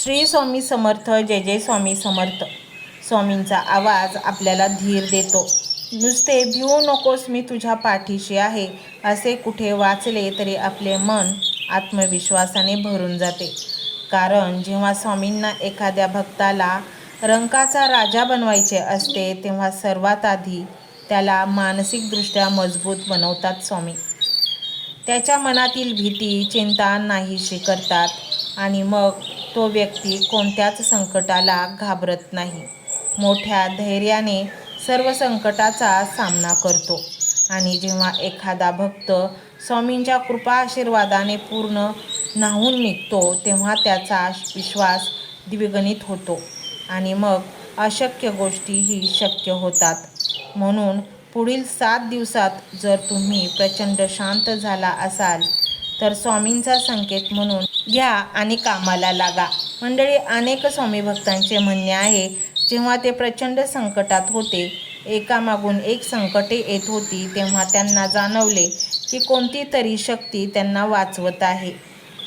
श्री स्वामी समर्थ. जय जय स्वामी समर्थ. स्वामींचा आवाज आपल्याला धीर देतो. नुसते भिवू नकोस, मी तुझ्या पाठीशी आहे, असे कुठे वाचले तरी आपले मन आत्मविश्वासाने भरून जाते. कारण जेव्हा स्वामींना एखाद्या भक्ताला रंकाचा राजा बनवायचे असते, तेव्हा सर्वात आधी त्याला मानसिकदृष्ट्या मजबूत बनवतात स्वामी. त्याच्या मनातील भीती, चिंता नाहीशी करतात आणि मग तो व्यक्ती कोणत्याच संकटाला घाबरत नाही. मोठ्या धैर्याने सर्व संकटाचा सामना करतो. आणि जेव्हा एखादा भक्त स्वामींच्या कृपा आशीर्वादाने पूर्ण न्हावून निघतो, तेव्हा त्याचा विश्वास द्विगुणित होतो आणि मग अशक्य गोष्टीही शक्य होतात. म्हणून पुढील 7 दिवसात जर तुम्ही प्रचंड शांत झाला असाल तर स्वामींचा संकेत म्हणून घ्या आणि कामाला लागा. मंडळी, अनेक स्वामी भक्तांचे म्हणणे आहे, जेव्हा ते प्रचंड संकटात होते, एकामागून एक संकटे येत होती, तेव्हा त्यांना जाणवले की कोणती तरी शक्ती त्यांना वाचवत आहे,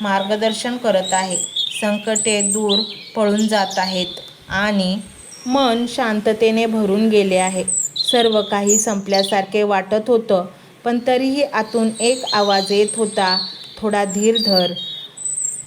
मार्गदर्शन करत आहे. संकटे दूर पळून जात आहेत आणि मन शांततेने भरून गेले आहे. सर्व काही संपल्यासारखे वाटत होतं, पण तरीही आतून एक आवाज येत होता, थोडा धीर धर,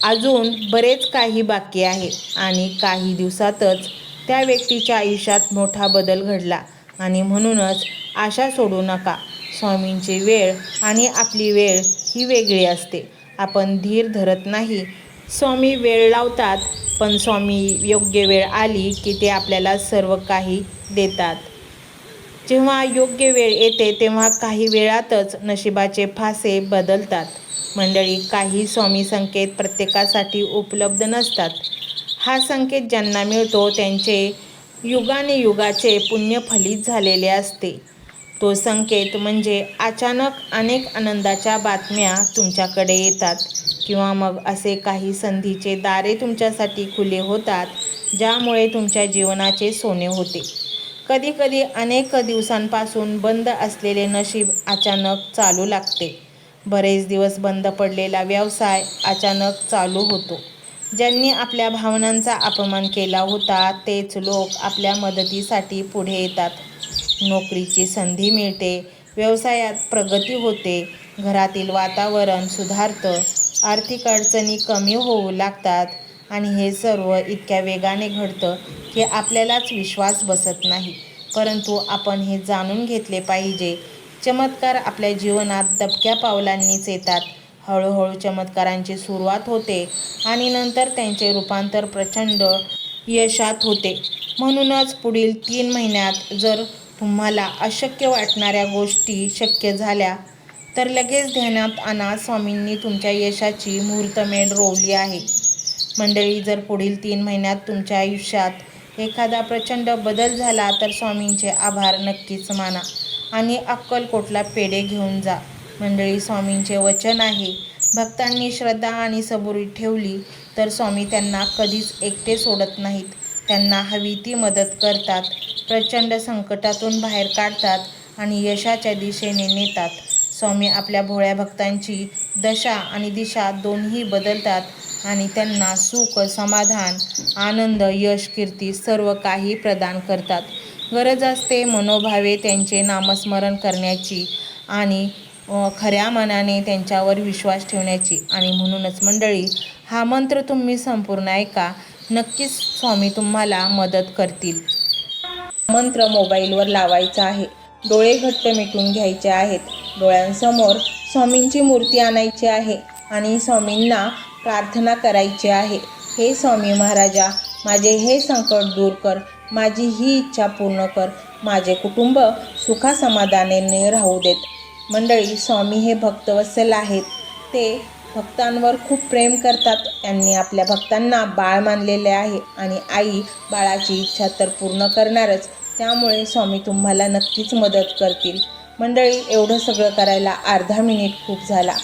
अजून बरेच काही बाकी आहे. आणि काही दिवसातच त्या व्यक्तीच्या आयुष्यात मोठा बदल घडला. आणि म्हणूनच आशा सोडू नका. स्वामींची वेळ आणि आपली वेळ ही वेगळी असते. आपण धीर धरत नाही. स्वामी वेळ लावतात, पण स्वामी योग्य वेळ आली की ते आपल्याला सर्व काही देतात. जेव्हा योग्य वेळ येते तेव्हा काही वेळातच नशिबाचे फासे बदलतात. मंडळी, काही स्वामी संकेत प्रत्येकासाठी उपलब्ध नसतात. हा संकेत ज्यांना मिळतो त्यांचे युगानेयुगाचे पुण्य फलित झालेले असते. तो संकेत म्हणजे अचानक अनेक आनंदाच्या बातम्या तुमच्याकडे येतात, किंवा मग असे काही संधीचे दारे तुमच्यासाठी खुले होतात, ज्यामुळे तुमच्या जीवनाचे सोने होते. कधीकधी अनेक दिवसांपासून बंद असलेले नशीब अचानक चालू लागते. बरेच दिवस बंद पडलेला व्यवसाय अचानक चालू होतो. ज्यांनी आपल्या भावनांचा अपमान केला होता तेच लोक आपल्या मदतीसाठी पुढे येतात. नोकरीची संधी मिळते, व्यवसायात प्रगती होते, घरातील वातावरण सुधारतं, आर्थिक अडचणी कमी होऊ लागतात. आणि हे सर्व इतक्या वेगाने घडतं की आपल्यालाच विश्वास बसत नाही. परंतु आपण हे जाणून घेतले पाहिजे, चमत्कार आपल्या जीवनात दबक्या पावलांनीच येतात. हळूहळू चमत्कारांची सुरुवात होते आणि नंतर त्यांचे रूपांतर प्रचंड यशात होते. म्हणूनच पुढील 3 महिन्यात जर तुम्हाला अशक्य वाटणाऱ्या गोष्टी शक्य झाल्या तर लगेच ध्यानात आणा, स्वामींनी तुमच्या यशाची मुहूर्तमेढ रोवली आहे. मंडळी, जर पुढील 3 महिन्यात तुमच्या आयुष्यात एखादा प्रचंड बदल झाला तर स्वामींचे आभार नक्कीच माना आणि अक्कलकोटला पेढे घेऊन जा. मंडळी, स्वामींचे वचन आहे, भक्तांनी श्रद्धा आणि सबुरी ठेवली तर स्वामी त्यांना कधीच एकटे सोडत नाहीत. त्यांना हवी ती मदत करतात, प्रचंड संकटातून बाहेर काढतात आणि यशाच्या दिशेने नेतात. स्वामी आपल्या भोळ्या भक्तांची दशा आणि दिशा दोन्ही बदलतात आणि त्यांना सुख, समाधान, आनंद, यश, कीर्ती सर्व काही प्रदान करतात. गरज असते मनोभावे त्यांचे नामस्मरण करण्याची आणि खऱ्या मनाने त्यांच्यावर विश्वास ठेवण्याची. आणि म्हणूनच मंडळी, हा मंत्र तुम्ही संपूर्ण ऐका, नक्कीच स्वामी तुम्हाला मदत करतील. मंत्र मोबाईलवर लावायचा आहे, डोळे घट्ट मिटून घ्यायचे आहेत, डोळ्यांसमोर स्वामींची मूर्ती आणायची आहे आणि स्वामींना प्रार्थना करायची आहे. हे स्वामी महाराजा, माझे हे संकट दूर कर, माझी ही इच्छा पूर्ण कर, माझे कुटुंब सुखासमाधानाने राहू देत. मंडळी, स्वामी हे भक्तवत्सल आहेत. ते भक्तांवर खूप प्रेम करतात. त्यांनी आपल्या भक्तांना बाळ मानलेले आहे आणि आई बाळाची इच्छा तर पूर्ण करणारच. त्यामुळे स्वामी तुम्हाला नक्कीच मदत करतील. मंडळी, एवढं सगळं करायला अर्धा मिनिट खूप झाला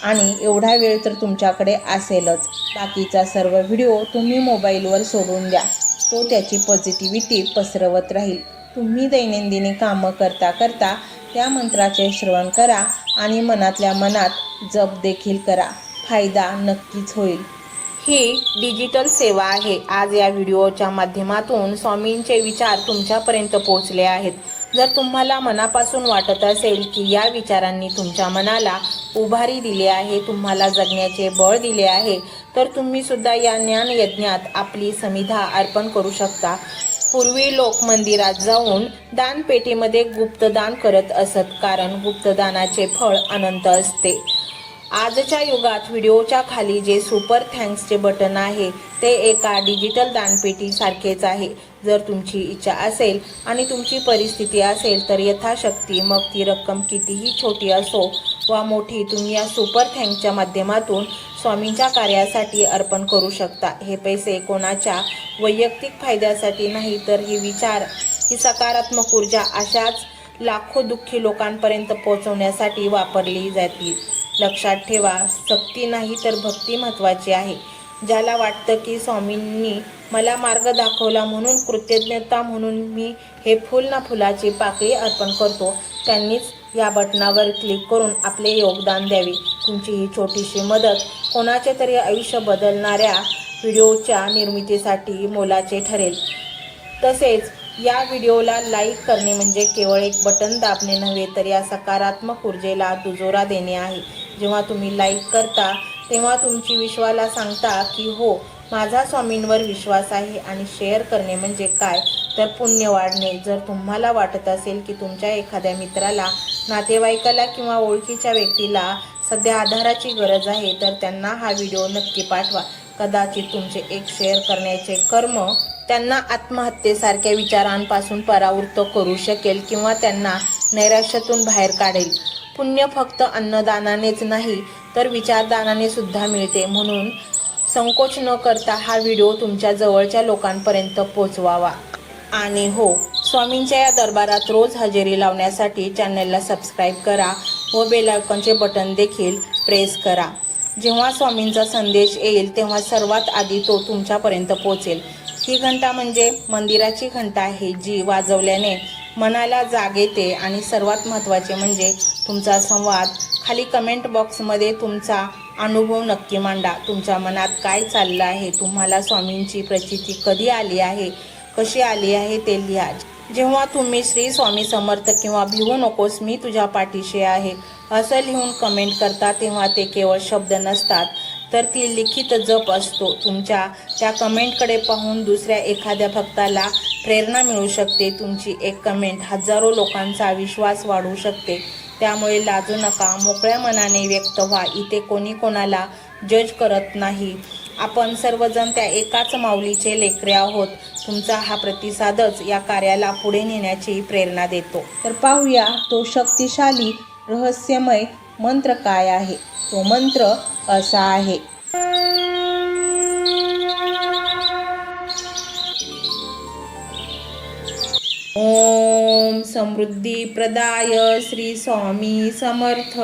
आणि एवढा वेळ तर तुमच्याकडे असेलच. बाकीचा सर्व व्हिडिओ तुम्ही मोबाईलवर सोडून द्या, तो त्याची पॉझिटिव्हिटी पसरवत राहील. तुम्ही दैनंदिनी कामं करता करता त्या मंत्राचे श्रवण करा आणि मनातल्या मनात जप देखील करा, फायदा नक्कीच होईल. ही डिजिटल सेवा आहे. आज या व्हिडिओच्या माध्यमातून स्वामींचे विचार तुमच्यापर्यंत पोहोचले आहेत. जर तुम्हाला मनापासून वाटत असेल की या विचारांनी तुमच्या मनाला उभारी दिली आहे, तुम्हाला जगण्याचे बळ दिले आहे, तर तुम्ही सुद्धा या ज्ञान यज्ञात आपली समिधा अर्पण करू शकता. पूर्वी लोक मंदिरात जाऊन दानपेटीमध्ये गुप्तदान करत असत, कारण गुप्तदानाचे फळ अनंत असते. आजच्या युगात व्हिडिओच्या खाली जे सुपर थँक्सचे बटन आहे ते एका डिजिटल दानपेटी सारखेच आहे. जर तुमची इच्छा असेल आणि तुमची परिस्थिती असेल तर यथाशक्ती, मग ती रक्कम कितीही छोटी असो वा मोठी, तुम्ही या सुपर थँक्सच्या माध्यमातून स्वामींच्या कार्यासाठी अर्पण करू शकता. हे पैसे कोणाच्या वैयक्तिक फायद्यासाठी नाही, तर ही विचार, ही सकारात्मक ऊर्जा अशाच लाखो दुःखी लोकांपर्यंत पोहोचवण्यासाठी वापरली जातील. लक्षात ठेवा, सक्ती नाही तर भक्ती महत्त्वाची आहे. ज्याला वाटतं की स्वामींनी मला मार्ग दाखवला म्हणून कृतज्ञता म्हणून मी हे फूल ना फुलाची पाकळी अर्पण करतो, त्यांनीच या बटनावर क्लिक करून आपले योगदान द्यावे. तुमची ही छोटीशी मदत कोणाचे तरी आयुष्य बदलणाऱ्या व्हिडिओच्या निर्मितीसाठी मोलाचे ठरेल. तसेच या व्हिडिओला लाईक करणे म्हणजे केवळ एक बटन दाबणे नव्हे, तर या सकारात्मक ऊर्जेला दुजोरा देणे आहे. जेव्हा तुम्ही लाईक करता तेव्हा तुमची विश्वाला सांगता की हो, माझा स्वामींवर विश्वास आहे. आणि शेअर करणे म्हणजे काय, तर पुण्य वाढणे. जर तुम्हाला वाटत असेल की तुमच्या एखाद्या मित्राला, नातेवाईकाला किंवा ओळखीच्या व्यक्तीला सध्या आधाराची गरज आहे, तर त्यांना हा व्हिडिओ नक्की पाठवा. कदाचित तुमचे एक शेअर करण्याचे कर्म त्यांना आत्महत्येसारख्या विचारांपासून परावृत्त करू शकेल किंवा त्यांना नैराश्यातून बाहेर काढेल. पुण्य फक्त अन्नदानानेच नाही, तर विचारदानाने सुद्धा मिळते. म्हणून संकोच न करता हा व्हिडिओ तुमच्या जवळच्या लोकांपर्यंत पोहोचवावा. आणि हो, स्वामींच्या या दरबारात रोज हजेरी लावण्यासाठी चॅनलला सबस्क्राईब करा व बेल आयकॉनचे बटन देखील प्रेस करा. जेव्हा स्वामींचा संदेश येईल तेव्हा सर्वात आधी तो तुमच्यापर्यंत पोहोचेल. ही घंटा म्हणजे मंदिराची घंटा आहे, जी वाजवल्याने मनाला जाग येते. आणि सर्वात महत्त्वाचे म्हणजे तुमचा संवाद. खाली कमेंट बॉक्समध्ये तुमचा अनुभव नक्की मांडा. तुमच्या मनात काय चाललं आहे, तुम्हाला स्वामींची प्रचिती कधी आली आहे, कशी आली आहे ते लिहा. जेव्हा तुम्ही श्री स्वामी समर्थ किंवा भिवू नकोस मी तुझ्या पाठीशी आहे असं लिहून कमेंट करता, तेव्हा ते केवळ शब्द नसतात, तर ती लिखित जप असतो. तुमच्या त्या कमेंटकडे पाहून दुसऱ्या एखाद्या भक्ताला प्रेरणा मिळू शकते. तुमची एक कमेंट हजारो लोकांचा विश्वास वाढवू शकते. त्यामुळे लाजू नका, मोकळ्या मनाने व्यक्त व्हा. इथे कोणी कोणाला जज करत नाही. आपण सर्वजण त्या एकाच माऊलीचे लेकरे आहोत. तुमचा हा प्रतिसादच या कार्याला पुढे नेण्याची प्रेरणा देतो. तर पाहूया तो शक्तिशाली रहस्यमय मंत्र काय आहे. तो मंत्र असा आहे. ओम समृद्धी प्रदाय श्री स्वामी समर्थ.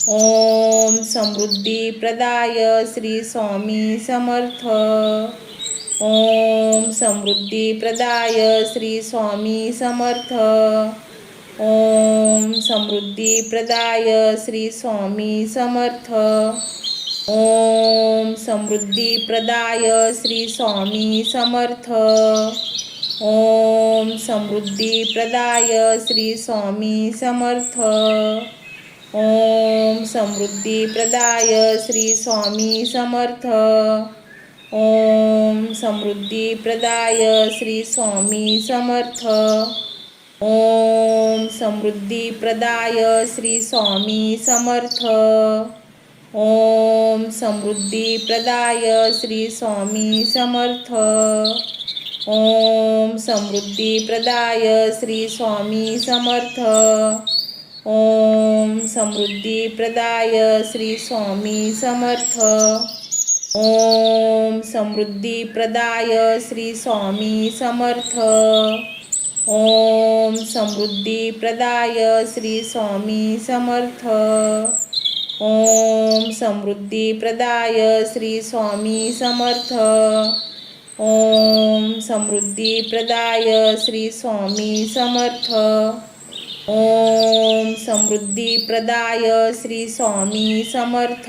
ओम समृद्धी प्रदाय श्री स्वामी समर्थ. ओम समृद्धी प्रदाय श्री स्वामी समर्थ. ओम समृद्धी प्रदाय श्री स्वामी समर्थ. ओम समृद्धी प्रदाय श्री स्वामी समर्थ. ओम समृद्धी प्रदाय श्री स्वामी समर्थ. ओम समृद्धी प्रदाय श्री स्वामी समर्थ. ओम समृद्धी प्रदाय श्री स्वामी समर्थ. ओम समृद्धी प्रदाय श्री स्वामी समर्थ. ओम समृद्धी प्रदाय श्री स्वामी समर्थ. ओम समृद्धी प्रदाय श्री स्वामी समर्थ. ओम समृद्धी प्रदाय श्री स्वामी समर्थ. ओम समृद्धी प्रदाय श्री स्वामी समर्थ. ओम समृद्धी प्रदाय श्री स्वामी समर्थ. ओम समृद्धी प्रदाय श्री स्वामी समर्थ. ओम समृद्धी प्रदाय श्री स्वामी समर्थ. ओम समृद्धी प्रदाय श्री स्वामी समर्थ.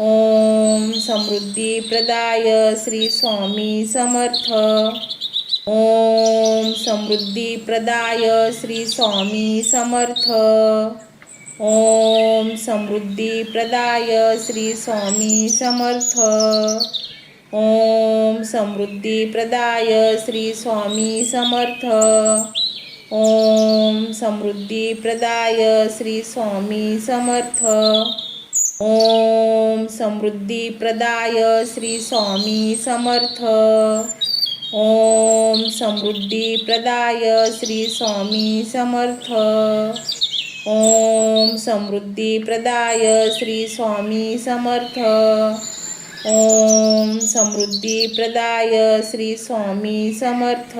ओम समृद्धिप्रदाय श्री स्वामी समर्थ. ओम समृद्धिप्रदाय श्री स्वामी समर्थ. ओम समृद्धिप्रदाय श्री स्वामी समर्थ. ओम समृद्धिप्रदाय श्री स्वामी समर्थ. ओम समृद्धिप्रदाय श्री स्वामी समर्थ. ओम समृद्धिप्रदाय श्री स्वामी समर्थ. ओम समृद्धिप्रदाय श्री स्वामी समर्थ. ओम समृद्धिप्रदाय श्री स्वामी समर्थ. ओम समृद्धिप्रदाय श्री स्वामी समर्थ.